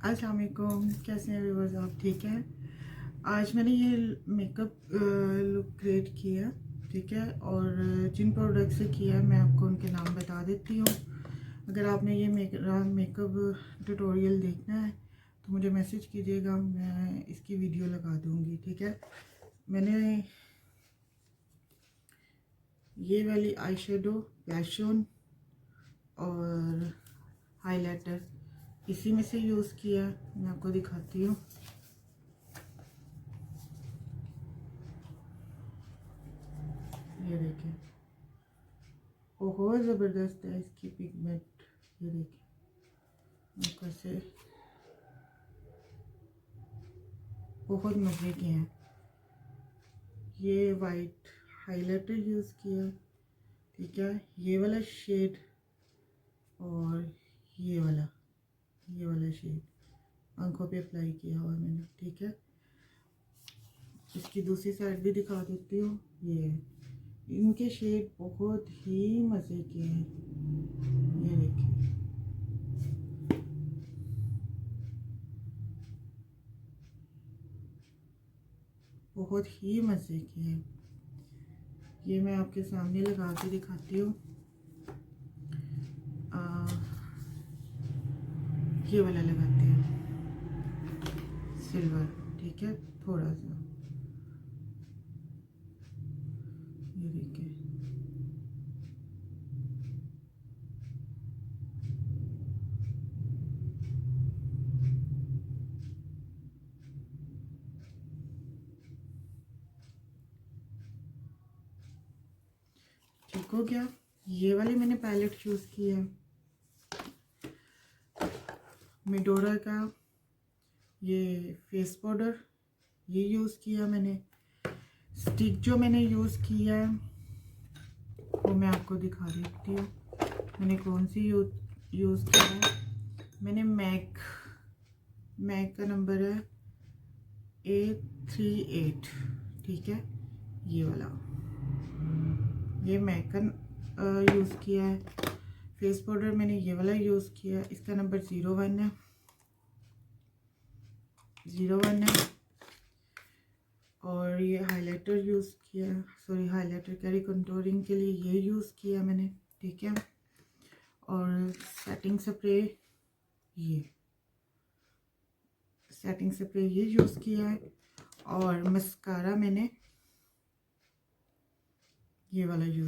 अस्सलाम वालेकुम, कैसे हैं व्यूअर्स? आप ठीक हैं? आज मैंने ये मेकअप लुक क्रिएट किया, ठीक है। और जिन प्रोडक्ट से किया है मैं आपको उनके नाम बता देती हूँ। अगर आपने ये मेकअप ट्यूटोरियल देखना है तो मुझे मैसेज कीजिएगा, मैं इसकी वीडियो लगा दूँगी, ठीक है। मैंने ये वाली आई शेडो, ब्लश ऑन और हाइलाइटर इसी में से यूज़ किया है। मैं आपको दिखाती हूँ। ये देखें, बहुत ज़बरदस्त है इसकी पिगमेंट। ये देखें कैसे बहुत मज़े के हैं। ये वाइट हाइलाइटर यूज़ किया, ठीक है। ये वाला शेड और ये वाला शेड आंखों पे अप्लाई किया हुआ मैंने, ठीक है। इसकी दूसरी साइड भी दिखा देती हूँ। ये इनके शेड बहुत ही मज़े के हैं। ये देखिए, बहुत ही मज़े के हैं। ये मैं आपके सामने लगा के दिखाती हूँ। ये वाला लगाते हैं सिल्वर, ठीक है। थोड़ा सा ये देखिए, ठीक हो गया। ये वाली मैंने पैलेट यूज़ की है मिडोरा का। ये फेस पाउडर ये यूज़ किया मैंने। स्टिक जो मैंने यूज़ किया है वो मैं आपको दिखा देती हूँ। मैंने कौन सी यूज़ किया है। मैंने मैक का नंबर है 838, ठीक है। ये वाला ये मैक का यूज़ किया है। फेस पाउडर मैंने ये वाला यूज़ किया, इसका नंबर 01 है। और ये हाइलाइटर यूज़ किया, सॉरी हाइलाइटर कह रही, कंटूरिंग के लिए ये यूज़ किया मैंने, ठीक है। और सेटिंग स्प्रे ये यूज़ किया है। और मस्कारा मैंने ये वाला यूज़